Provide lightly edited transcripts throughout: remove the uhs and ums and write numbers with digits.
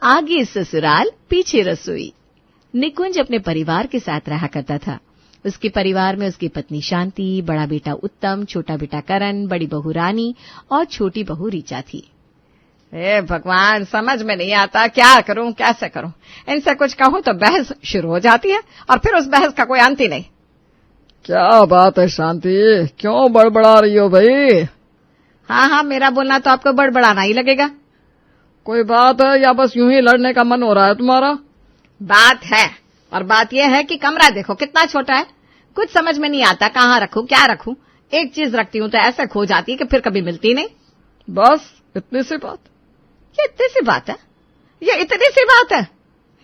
आगे ससुराल पीछे रसोई। निकुंज अपने परिवार के साथ रहा करता था। उसके परिवार में उसकी पत्नी शांति, बड़ा बेटा उत्तम, छोटा बेटा करण, बड़ी बहू रानी और छोटी बहू ऋचा थी। हे भगवान, समझ में नहीं आता, क्या करूं कैसे करूं। इनसे कुछ कहूं तो बहस शुरू हो जाती है और फिर उस बहस का कोई अंत ही नहीं। क्या बात है शांति, क्यों बड़बड़ा रही हो भाई? हाँ, मेरा बोलना तो आपको बड़बड़ाना ही लगेगा। कोई बात है या बस यूं ही लड़ने का मन हो रहा है तुम्हारा? बात है, और बात यह है कि कमरा देखो कितना छोटा है। कुछ समझ में नहीं आता कहाँ रखूं क्या रखूं। एक चीज रखती हूं तो ऐसे खो जाती है कि फिर कभी मिलती नहीं। बस इतनी सी बात? ये इतनी सी बात है? ये इतनी सी बात है?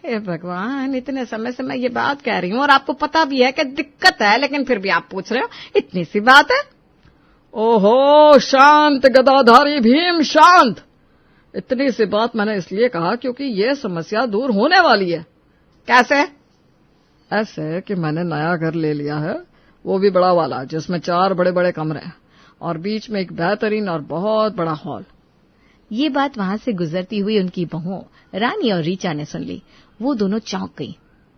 हे भगवान, इतने समय से मैं ये बात कह रही हूं और आपको पता भी है कि दिक्कत है, लेकिन फिर भी आप पूछ रहे हो इतनी सी बात है। ओहो शांत गदाधारी भीम शांत। इतनी सी बात मैंने इसलिए कहा क्योंकि ये समस्या दूर होने वाली है। कैसे? ऐसे कि मैंने नया घर ले लिया है, वो भी बड़ा वाला, जिसमें 4 बड़े बड़े कमरे हैं और बीच में एक बेहतरीन और बहुत बड़ा हॉल। ये बात वहां से गुजरती हुई उनकी बहुओं रानी और ऋचा ने सुन ली। वो दोनों चौंक गई।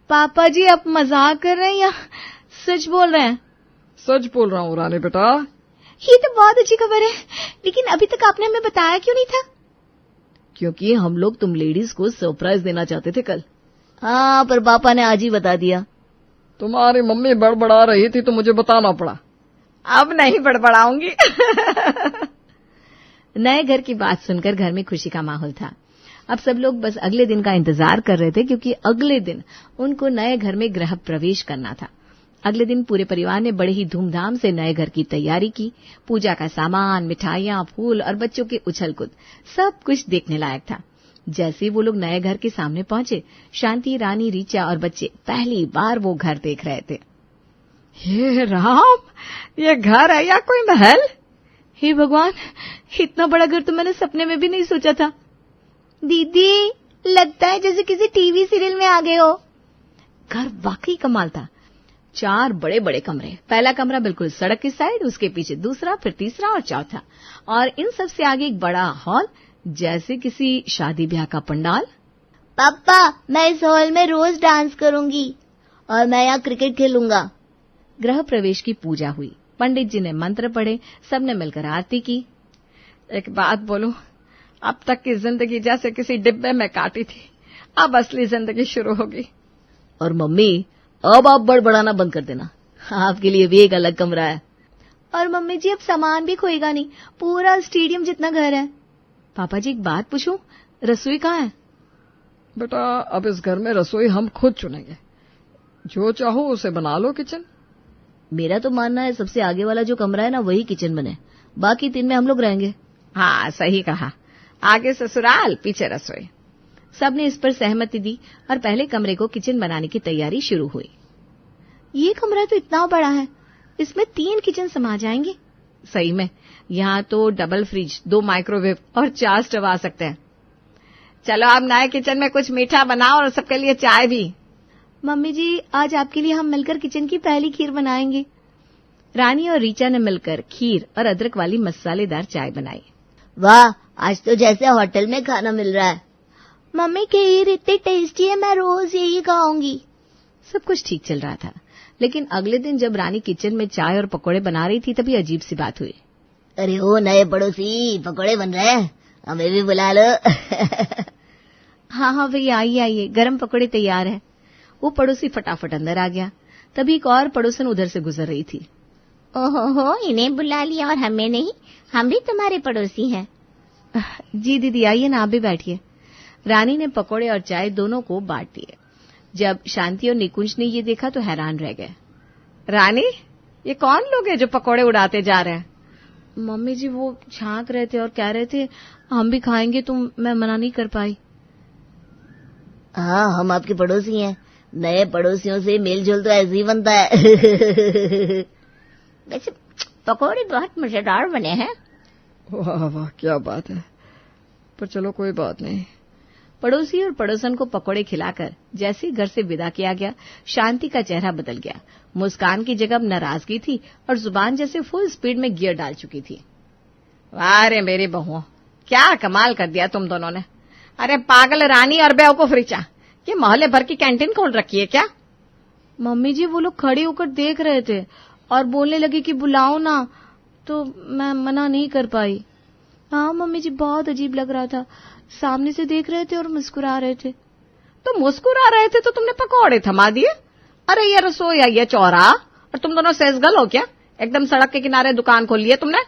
पापा जी, आप मजाक कर रहे हैं या सच बोल रहे हैं? सच बोल रहा हूँ रानी बेटा। ये तो बहुत अच्छी खबर है, लेकिन अभी तक आपने हमें बताया क्यों नहीं था? क्योंकि हम लोग तुम लेडीज को सरप्राइज देना चाहते थे कल। हाँ, पर पापा ने आज ही बता दिया। तुम्हारी मम्मी बड़बड़ा रही थी तो मुझे बताना पड़ा। अब नहीं बड़बड़ाऊंगी। नए घर की बात सुनकर घर में खुशी का माहौल था। अब सब लोग बस अगले दिन का इंतजार कर रहे थे, क्योंकि अगले दिन उनको नए घर में गृह प्रवेश करना था। अगले दिन पूरे परिवार ने बड़े ही धूमधाम से नए घर की तैयारी की। पूजा का सामान, मिठाइयां, फूल और बच्चों के उछल कूद, सब कुछ देखने लायक था। जैसे वो लोग नए घर के सामने पहुंचे, शांति, रानी, ऋचा और बच्चे पहली बार वो घर देख रहे थे। हे राम, ये घर है या कोई महल? हे भगवान, इतना बड़ा घर तो मैंने सपने में भी नहीं सोचा था। दीदी, लगता है जैसे किसी टीवी सीरियल में आ गए हो। घर वाकई कमाल था। 4 बड़े बड़े कमरे। पहला कमरा बिल्कुल सड़क की साइड, उसके पीछे दूसरा, फिर तीसरा और चौथा, और इन सब से आगे एक बड़ा हॉल, जैसे किसी शादी ब्याह का पंडाल। पापा, मैं इस हॉल में रोज डांस करूंगी और मैं यहाँ क्रिकेट खेलूंगा। गृह प्रवेश की पूजा हुई। पंडित जी ने मंत्र पढ़े, सबने मिलकर आरती की। एक बात बोलूं, अब तक की जिंदगी जैसे किसी डिब्बे में काटी थी, अब असली जिंदगी शुरू होगी। और मम्मी, अब आप बड़बड़ाना बंद कर देना, आपके लिए भी एक अलग कमरा है। और मम्मी जी, अब सामान भी खोएगा नहीं, पूरा स्टेडियम जितना घर है। पापा जी, एक बात पूछूं, रसोई कहाँ है? बेटा, अब इस घर में रसोई हम खुद चुनेंगे, जो चाहो उसे बना लो किचन। मेरा तो मानना है सबसे आगे वाला जो कमरा है ना, वही किचन बने, बाकी 3 में हम लोग रहेंगे। हाँ, सही कहा, आगे ससुराल पीछे रसोई। सबने इस पर सहमति दी और पहले कमरे को किचन बनाने की तैयारी शुरू हुई। ये कमरा तो इतना बड़ा है, इसमें 3 किचन समा जाएंगे। सही में, यहाँ तो डबल फ्रिज, 2 माइक्रोवेव और 4 स्टव आ सकते हैं। चलो अब नए किचन में कुछ मीठा बनाओ और सबके लिए चाय भी। मम्मी जी, आज आपके लिए हम मिलकर किचन की पहली खीर बनाएंगे। रानी और ऋचा ने मिलकर खीर और अदरक वाली मसालेदार चाय बनाई। वाह, आज तो जैसे होटल में खाना मिल रहा है। मम्मी, खीर इतनी टेस्टी है, मैं रोज यही खाऊंगी। सब कुछ ठीक चल रहा था, लेकिन अगले दिन जब रानी किचन में चाय और पकोड़े बना रही थी, तभी अजीब सी बात हुई। अरे ओ नए पड़ोसी, पकोड़े बन रहे हैं, हमें भी बुला लो। हाँ भैया, आइए, गरम पकोड़े तैयार है। वो पड़ोसी फटाफट अंदर आ गया। तभी एक और पड़ोसन उधर से गुजर रही थी। ओहो, इन्हें बुला लिया और हमें नहीं, हम भी तुम्हारे पड़ोसी हैं। जी दीदी, आइए ना, आप भी बैठिए। रानी ने पकोड़े और चाय दोनों को बांट दिए। जब शांति और निकुंज ने ये देखा तो हैरान रह गए। रानी, ये कौन लोग हैं जो पकोड़े उड़ाते जा रहे हैं? मम्मी जी, वो झांक रहे थे और कह रहे थे हम भी खाएंगे, तो मैं मना नहीं कर पाई। हाँ, हम आपके पड़ोसी हैं, नए पड़ोसियों से मेल जोल तो ऐसे ही बनता है। वैसे पकोड़े बहुत मजेदार बने हैं। वाह वाह, क्या बात है, पर चलो कोई बात नहीं। पड़ोसी और पड़ोसन को पकोड़े खिलाकर जैसे घर से विदा किया गया, शांति का चेहरा बदल गया। मुस्कान की जगह नाराजगी थी और जुबान जैसे फुल स्पीड में गियर डाल चुकी थी। वाह रे मेरी बहुओं, क्या कमाल कर दिया तुम दोनों ने। अरे पागल रानी और बेवकूफ ऋचा, ये मोहल्ले भर की कैंटीन खोल रखी है क्या? मम्मी जी वो लोग खड़े होकर देख रहे थे और बोलने लगे कि बुलाओ ना, तो मैं मना नहीं कर पाई। हाँ मम्मी जी, बहुत अजीब लग रहा था, सामने से देख रहे थे और मुस्कुरा रहे थे। तो मुस्कुरा रहे थे तो तुमने पकौड़े थमा दिए? अरे ये रसोई है, ये चौराहा, और तुम दोनों सेजगल हो क्या? एकदम सड़क के किनारे दुकान खोल ली है तुमने।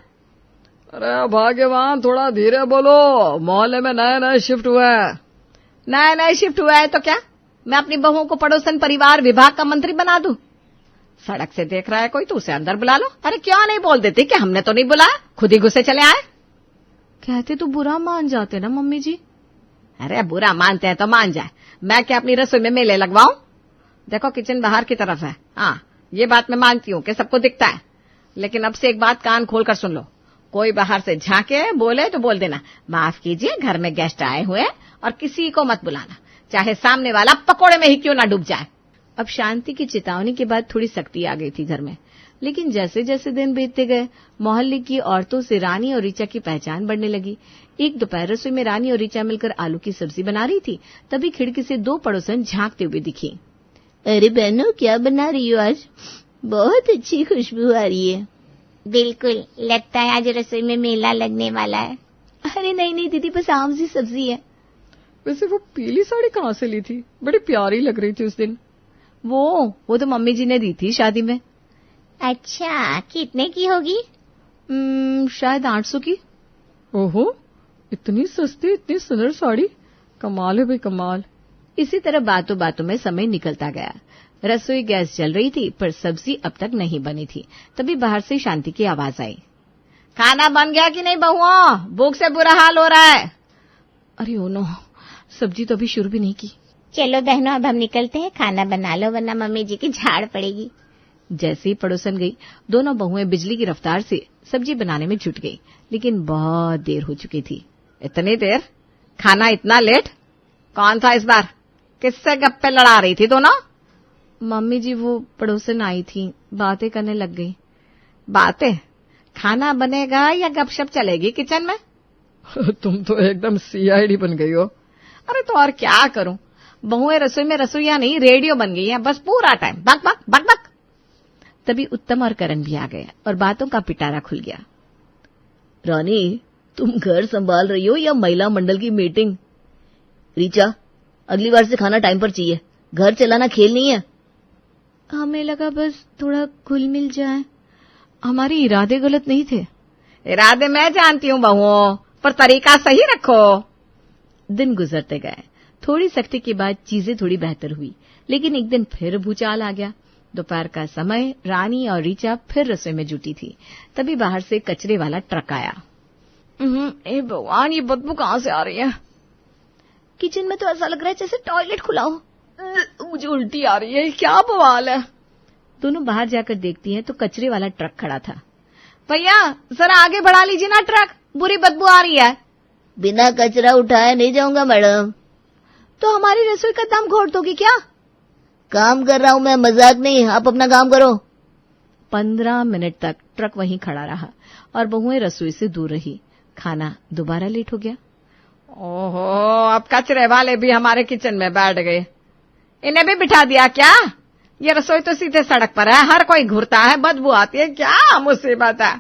अरे भाग्यवान, थोड़ा धीरे बोलो, मोहल्ले में नए नए शिफ्ट हुए हैं। नए शिफ्ट हुआ है तो क्या मैं अपनी बहुओं को पड़ोसन परिवार विभाग का मंत्री बना दूं? सड़क से देख रहा है कोई तो उसे अंदर बुला लो। अरे क्यों नहीं बोल देती कि हमने तो नहीं बुलाया, खुद ही गुस्से चले आए? कहते तो बुरा मान जाते ना मम्मी जी। अरे बुरा मानते हैं तो मान जाए, मैं क्या अपनी रसोई में मेले लगवाऊं? देखो किचन बाहर की तरफ है। हाँ ये बात मैं मानती हूँ कि सबको दिखता है, लेकिन अब से एक बात कान खोल कर सुन लो, कोई बाहर से झांके बोले तो बोल देना माफ कीजिए घर में गेस्ट आए हुए, और किसी को मत बुलाना, चाहे सामने वाला पकोड़े में ही क्यों ना डूब जाए। अब शांति की चेतावनी के बाद थोड़ी सख्ती आ गई थी घर में, लेकिन जैसे जैसे दिन बीतते गए मोहल्ले की औरतों से रानी और ऋचा की पहचान बढ़ने लगी। एक दोपहर रसोई में रानी और ऋचा मिलकर आलू की सब्जी बना रही थी, तभी खिड़की से दो पड़ोसन झांकते हुए दिखी। अरे बहनों, क्या बना रही हो आज? बहुत अच्छी खुशबू आ रही है। बिल्कुल, लगता है आज रसोई में मेला लगने वाला है। अरे नहीं दीदी, बस आम सी सब्जी है। वैसे वो पीली साड़ी कहाँ से ली थी? बड़ी प्यारी लग रही थी उस दिन। वो तो मम्मी जी ने दी थी शादी में। अच्छा, कितने की होगी? शायद 800 की। ओहो, इतनी सस्ती, इतनी सुंदर साड़ी, कमाल है भाई कमाल। इसी तरह बातों बातों में समय निकलता गया। रसोई गैस जल रही थी पर सब्जी अब तक नहीं बनी थी। तभी बाहर से शांति की आवाज आई, खाना बन गया कि नहीं बहुओं? भूख से बुरा हाल हो रहा है। अरे ओ नो, सब्जी तो अभी शुरू भी नहीं की। चलो बहनों, अब हम निकलते हैं, खाना बना लो वरना मम्मी जी की झाड़ पड़ेगी। जैसे ही पड़ोसन गई, दोनों बहुएं बिजली की रफ्तार से सब्जी बनाने में जुट गई, लेकिन बहुत देर हो चुकी थी। इतनी देर? खाना इतना लेट? कौन था इस बार? किससे गप्पे लड़ा रही थी दोनों? मम्मी जी वो पड़ोसन आई थी, बातें करने लग गई। बातें? खाना बनेगा या गपशप चलेगी किचन में? तुम तो एकदम CID बन गई हो। अरे तो और क्या करूं, बहुएं रसोई में रसोईया नहीं रेडियो बन गई हैं, बस पूरा टाइम बक बक बक बक। तभी उत्तम और करण भी आ गए और बातों का पिटारा खुल गया। रानी, तुम घर संभाल रही हो या महिला मंडल की मीटिंग? ऋचा, अगली बार से खाना टाइम पर चाहिए, घर चलाना खेल नहीं है। हमें लगा बस थोड़ा घुल मिल जाए, हमारे इरादे गलत नहीं थे। इरादे मैं जानती हूँ बहुओं, पर तरीका सही रखो। दिन गुजरते गए, थोड़ी सख्ती के बाद चीजें थोड़ी बेहतर हुई, लेकिन एक दिन फिर भूचाल आ गया। दोपहर का समय, रानी और ऋचा फिर रसोई में जुटी थी। तभी बाहर से कचरे वाला ट्रक आया। ए भगवान, ये बदबू कहाँ से आ रही है? किचन में तो ऐसा लग रहा है जैसे टॉयलेट खुला हो। मुझे उल्टी आ रही है, क्या बवाल है? दोनों बाहर जाकर देखती हैं तो कचरे वाला ट्रक खड़ा था। भैया जरा आगे बढ़ा लीजिए ना ट्रक, बुरी बदबू आ रही है। बिना कचरा उठाए नहीं जाऊंगा मैडम। तो हमारी रसोई का दम घोट दोगी क्या? काम कर रहा हूं मैं, मजाक नहीं, आप अपना काम करो। 15 मिनट तक ट्रक वहीं खड़ा रहा और बहुएं रसोई से दूर रही। खाना दोबारा लेट हो गया। ओहो, अब कचरे वाले भी हमारे किचन में बैठ गए। इन्हें भी बिठा दिया क्या? ये रसोई तो सीधे सड़क पर है, हर कोई घुरता है, बदबू आती है, क्या मुसीबत है?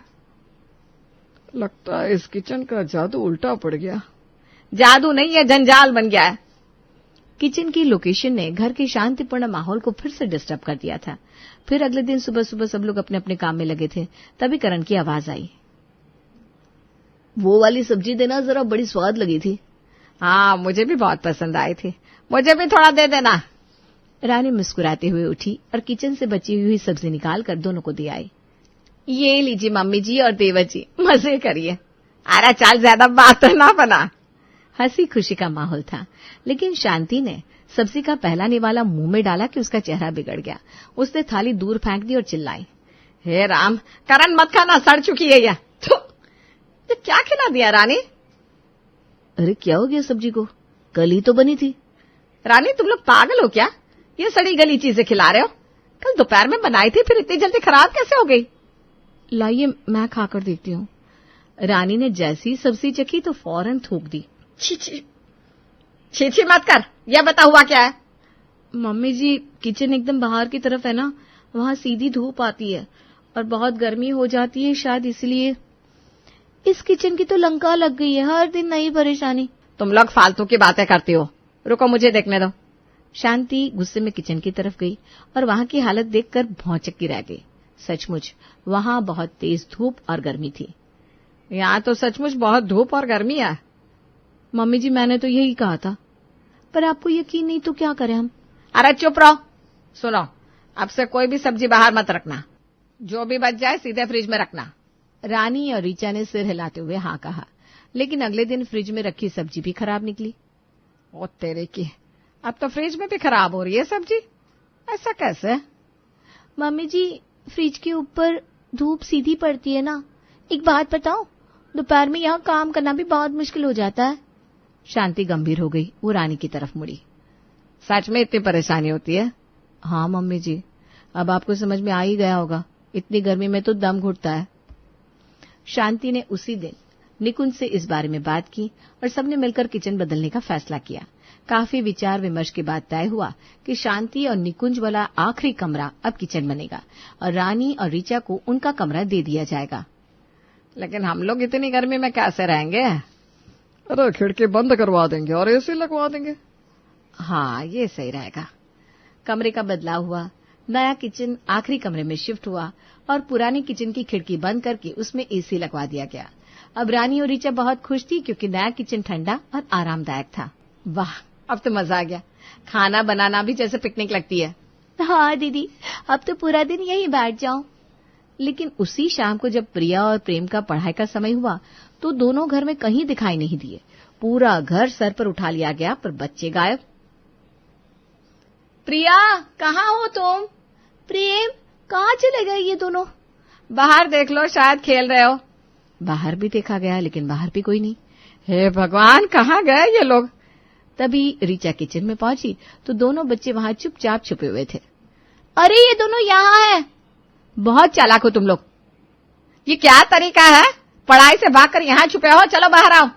लगता है इस किचन का जादू उल्टा पड़ गया। जादू नहीं, ये जंजाल बन गया है। किचन की लोकेशन ने घर के शांतिपूर्ण माहौल को फिर से डिस्टर्ब कर दिया था। फिर अगले दिन सुबह सुबह सब लोग अपने अपने काम में लगे थे। तभी करण की आवाज आई, वो वाली सब्जी देना जरा, बड़ी स्वाद लगी थी। हाँ, मुझे भी बहुत पसंद आई थी, मुझे भी थोड़ा दे देना। रानी मुस्कुराते हुए उठी और किचन से बची हुई सब्जी निकालकर दोनों को दे आई। ये लीजिए मम्मी जी और देवर जी, मजे करिए। अरे चल, ज्यादा बात ना बना। हंसी खुशी का माहौल था, लेकिन शांति ने सब्जी का पहला निवाला मुंह में डाला कि उसका चेहरा बिगड़ गया। उसने थाली दूर फेंक दी और चिल्लाई, हे राम, करण मत खाना, सड़ चुकी है ये। तो क्या खिला दिया रानी? अरे क्या हो गया सब्जी को, कल ही तो बनी थी। रानी तुम लोग पागल हो क्या? ये सड़ी गली चीजें खिला रहे हो? कल दोपहर में बनाई थी, फिर इतनी जल्दी खराब कैसे हो गई? लाइए मैं खाकर देखती हूँ। रानी ने जैसी सब्जी चखी तो फौरन थूक दी। छी छी, छी छी मत कर, यह बता हुआ क्या है? मम्मी जी, किचन एकदम बाहर की तरफ है ना, वहां सीधी धूप आती है और बहुत गर्मी हो जाती है, शायद इसलिए। इस किचन की तो लंका लग गई है, हर दिन नई परेशानी। तुम लोग फालतू की बातें करती हो, रुको मुझे देखने दो। शांति गुस्से में किचन की तरफ गई और वहां की हालत देखकर भौचक्की रह गई। सचमुच वहां बहुत तेज धूप और गर्मी थी। यहाँ तो सचमुच बहुत धूप और गर्मी है। मम्मी जी, मैंने तो यही कहा था, पर आपको यकीन नहीं तो क्या करें हम? अरे चुप रहो। सुनो, अब से कोई भी सब्जी बाहर मत रखना, जो भी बच जाए सीधे फ्रिज में रखना। रानी और रीचा ने सिर हिलाते हुए हाँ कहा, लेकिन अगले दिन फ्रिज में रखी सब्जी भी खराब निकली। ओ तेरे की, अब तो फ्रिज में भी खराब हो रही है सब्जी, ऐसा कैसे? मम्मी जी, फ्रिज के ऊपर धूप सीधी पड़ती है ना। एक बात बताओ, दोपहर में यहाँ काम करना भी बहुत मुश्किल हो जाता है। शांति गंभीर हो गई, वो रानी की तरफ मुड़ी। सच में इतनी परेशानी होती है? हाँ मम्मी जी, अब आपको समझ में आ ही गया होगा, इतनी गर्मी में तो दम घुटता है। शांति ने उसी दिन निकुंज से इस बारे में बात की और सबने मिलकर किचन बदलने का फैसला किया। काफी विचार विमर्श के बाद तय हुआ कि शांति और निकुंज वाला आखिरी कमरा अब किचन बनेगा और रानी और रीचा को उनका कमरा दे दिया जाएगा। लेकिन हम लोग इतनी गर्मी में कैसे रहेंगे? अरे खिड़की बंद करवा देंगे और एसी लगवा देंगे। हाँ, ये सही रहेगा। कमरे का बदलाव हुआ, नया किचन आखिरी कमरे में शिफ्ट हुआ और पुरानी किचन की खिड़की बंद करके उसमें एसी लगवा दिया गया। अब रानी और रीचा बहुत खुश थी क्योंकि नया किचन ठंडा और आरामदायक था। वाह, अब तो मजा आ गया। खाना बनाना भी जैसे पिकनिक लगती है। हाँ दीदी, अब तो पूरा दिन यहीं बैठ जाऊं। लेकिन उसी शाम को जब प्रिया और प्रेम का पढ़ाई का समय हुआ तो दोनों घर में कहीं दिखाई नहीं दिए। पूरा घर सर पर उठा लिया गया, पर बच्चे गायब। प्रिया, कहाँ हो तुम? प्रेम, कहाँ चले गए ये दोनों? बाहर देख लो, शायद खेल रहे हो। बाहर भी देखा गया, लेकिन बाहर भी कोई नहीं। हे भगवान, कहाँ गए ये लोग? तभी रीचा किचन में पहुंची तो दोनों बच्चे वहां चुपचाप छुपे हुए थे। अरे ये दोनों यहाँ हैं। बहुत चालाक हो तुम लोग। ये क्या तरीका है? पढ़ाई से भागकर यहाँ छुपे हो, चलो बाहर आओ।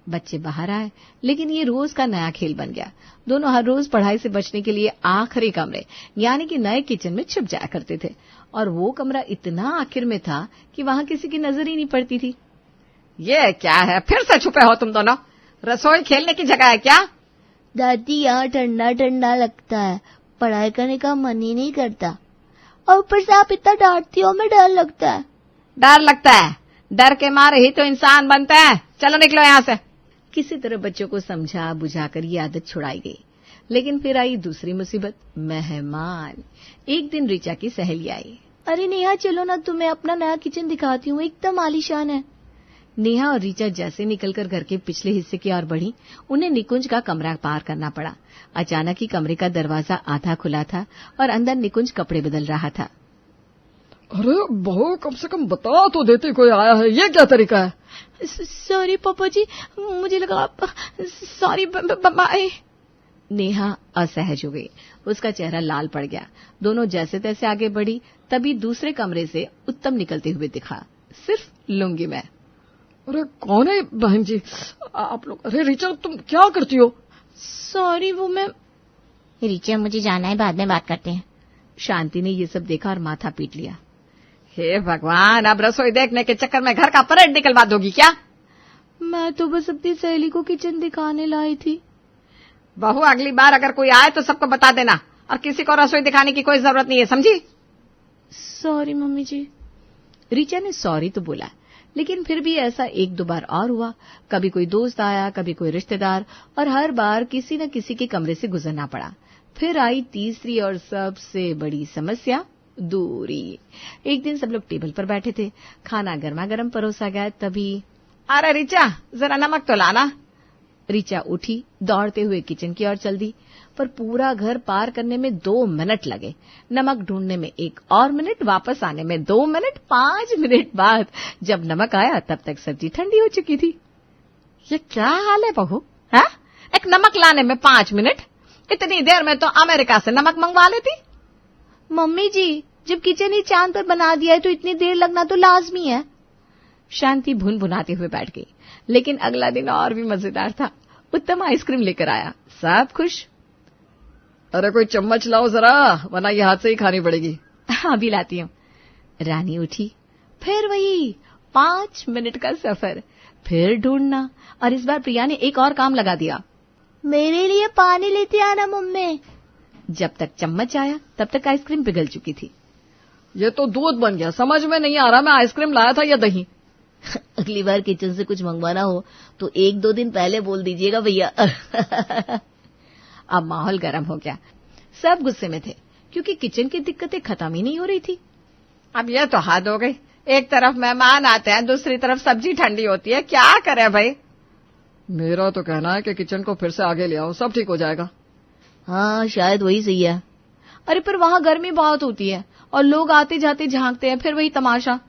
बच्चे बाहर आए, लेकिन ये रोज का नया खेल बन गया। दोनों हर रोज पढ़ाई से बचने के लिए आखिरी कमरे यानी कि नए किचन में छुप जाया करते थे, और वो कमरा इतना आखिर में था कि वहां किसी की नजर ही नहीं पड़ती थी। ये क्या है, फिर से छुपे हो तुम दोनों? रसोई खेलने की जगह है क्या? दादी, यहाँ ठंडा ठंडा लगता है, पढ़ाई करने का मन ही नहीं करता, और ऊपर से आप इतना डांटती हो, मैं डर लगता है। डर लगता है? डर के मारे ही तो इंसान बनते हैं। चलो निकलो यहाँ से। किसी तरह बच्चों को समझा बुझाकर ये आदत छुड़ाई गई। लेकिन फिर आई दूसरी मुसीबत, मेहमान। एक दिन रीचा की सहेली आई। अरे नेहा, चलो ना, तुम्हें अपना नया किचन दिखाती हूँ, एकदम आलीशान है। नेहा और रीचा जैसे निकलकर घर के पिछले हिस्से की ओर बढ़ी, उन्हें निकुंज का कमरा पार करना पड़ा। अचानक ही कमरे का दरवाजा आधा खुला था और अंदर निकुंज कपड़े बदल रहा था। अरे बहू, कम से कम बता तो देती कोई आया है, ये क्या तरीका है? सॉरी पापा जी, मुझे लगा। Sorry bye. नेहा असहज हो गई, उसका चेहरा लाल पड़ गया। दोनों जैसे तैसे आगे बढ़ी, तभी दूसरे कमरे से उत्तम निकलते हुए दिखा, सिर्फ लुंगी में। अरे कौन है बहन जी आप लोग? अरे रीचा, तुम क्या करती हो? सॉरी, वो मैं। रीचा, मुझे जाना है, बाद में बात करते हैं। शांति ने ये सब देखा और माथा पीट लिया। हे भगवान, अब रसोई देखने के चक्कर में घर का परेड निकलवा दोगी क्या? मैं तो बस अपनी सहेली को किचन दिखाने लाई थी। बहू, अगली बार अगर कोई आए तो सबको बता देना, और किसी को रसोई दिखाने की कोई जरूरत नहीं है, समझी? सॉरी मम्मी जी। रीचा ने सॉरी तो बोला, लेकिन फिर भी ऐसा एक दो बार और हुआ। कभी कोई दोस्त आया, कभी कोई रिश्तेदार, और हर बार किसी न किसी के कमरे से गुजरना पड़ा। फिर आई तीसरी और सबसे बड़ी समस्या, दूरी। एक दिन सब लोग टेबल पर बैठे थे, खाना गर्मा गर्म परोसा गया, तभी अरे रीचा, जरा नमक तो लाना। रीचा उठी, दौड़ते हुए किचन की ओर चल दी, पर पूरा घर पार करने में 2 मिनट लगे। नमक ढूंढने में 1 और मिनट, वापस आने में 2 मिनट। 5 मिनट बाद जब नमक आया तब तक सब्जी ठंडी हो चुकी थी। ये क्या हाल है बहू? है, एक नमक लाने में 5 मिनट? इतनी देर में तो अमेरिका से नमक मंगवा लेती। मम्मी जी, जब किचन ही चांद पर बना दिया है तो इतनी देर लगना तो लाजमी है। शांति भुनभुनाते हुए बैठ गई। लेकिन अगला दिन और भी मजेदार था। उत्तम आइसक्रीम लेकर आया। सब खुश। अरे कोई चम्मच लाओ जरा, वरना ये हाथ से ही खानी पड़ेगी। अभी लाती हूँ। रानी उठी। फिर वही 5 मिनट का सफर, फिर ढूंढना, और इस बार प्रिया ने एक और काम लगा दिया। मेरे लिए पानी लेते आना मम्मी। जब तक चम्मच आया तब तक आइसक्रीम पिघल चुकी थी। ये तो दूध बन गया, समझ में नहीं आ रहा मैं आइसक्रीम लाया था या दही। अगली बार किचन से कुछ मंगवाना हो तो 1-2 दिन पहले बोल दीजिएगा भैया। अब माहौल गर्म हो गया। सब गुस्से में थे क्योंकि किचन की दिक्कतें खत्म ही नहीं हो रही थी। अब ये तो हद हो गई, एक तरफ मेहमान आते हैं, दूसरी तरफ सब्जी ठंडी होती है, क्या करें भाई। मेरा तो कहना है कि किचन को फिर से आगे ले आओ, सब ठीक हो जाएगा। हाँ शायद वही सही है। अरे पर वहां गर्मी बहुत होती है और लोग आते जाते झांकते हैं, फिर वही तमाशा,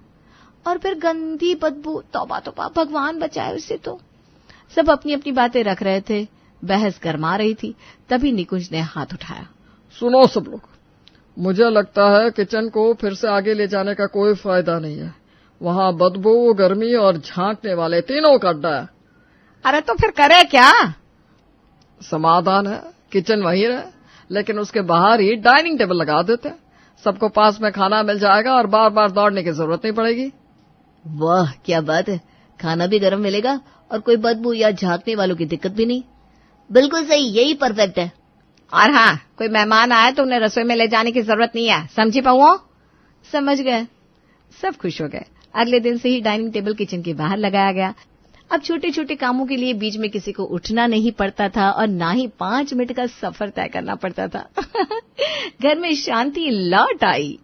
और फिर गंदी बदबू, तौबा तौबा, भगवान बचाए उससे। तो सब अपनी अपनी बातें रख रहे थे, बहस गरमा रही थी। तभी निकुंज ने हाथ उठाया। सुनो सब लोग, मुझे लगता है किचन को फिर से आगे ले जाने का कोई फायदा नहीं है। वहां बदबू, गर्मी और झांकने वाले तीनों का अड्डा है। अरे तो फिर करे क्या? समाधान है, किचन वहीं रहे, लेकिन उसके बाहर ही डाइनिंग टेबल लगा देते हैं। सबको पास में खाना मिल जाएगा और बार बार दौड़ने की जरूरत नहीं पड़ेगी। वाह क्या बात है, खाना भी गर्म मिलेगा और कोई बदबू या झांकने वालों की दिक्कत भी नहीं। बिल्कुल सही, यही परफेक्ट है। और हाँ, कोई मेहमान आए तो उन्हें रसोई में ले जाने की जरूरत नहीं है, समझी पहुओ? समझ गए। सब खुश हो गए। अगले दिन से ही डाइनिंग टेबल किचन के बाहर लगाया गया। अब छोटे छोटे कामों के लिए बीच में किसी को उठना नहीं पड़ता था और ना ही 5 मिनट का सफर तय करना पड़ता था। घर में शांति लौट आई।